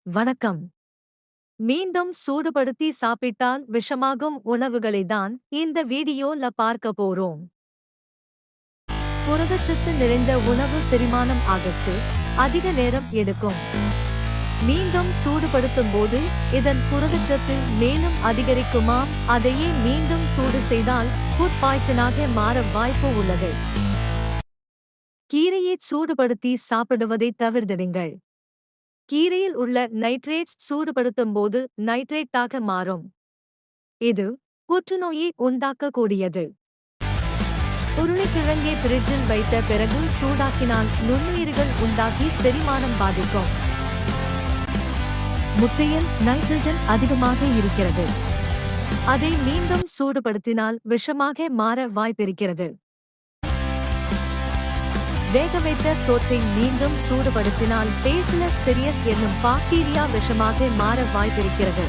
வணக்கம். மீண்டும் சூடுபடுத்தி சாப்பிட்டால் விஷமாகும் உணவுகளைதான் இந்த வீடியோல பார்க்க போறோம். புரதச்சத்து நிறைந்த உணவு செரிமானம் அதிக நேரம் எடுக்கும். மீண்டும் சூடுபடுத்தும் போது இதன் புரதச்சத்து மேலும் அதிகரிக்குமாம். அதையே மீண்டும் சூடு செய்தால் ஃபுட் பாய்ச்சனாக மாற வாய்ப்பு உள்ளது. கீரையை சூடுபடுத்தி சாப்பிடுவதை தவிர்த்திடுங்கள். கீரையில் உள்ள நைட்ரேட்ஸ் சூடுபடுத்தும் போது நைட்ரேட்டாக மாறும். இது புற்றுநோயை உண்டாக்கக்கூடியது. உருளைக்கிழங்கை பிரிட்ஜில் வைத்த பிறகு சூடாக்கினால் நுண்ணுயிர்கள் உண்டாக்கி செரிமானம் பாதிக்கும். முட்டையில் நைட்ரஜன் அதிகமாக இருக்கிறது. அதை மீண்டும் சூடுபடுத்தினால் விஷமாக மாற வாய்ப்பிருக்கிறது. வேக வைத்த சோற்றை மீண்டும் சூடுபடுத்தினால் பேசிலஸ் சிரியஸ் என்னும் பாக்டீரியா விஷமாக மாற வாய்ப்பிருக்கிறது.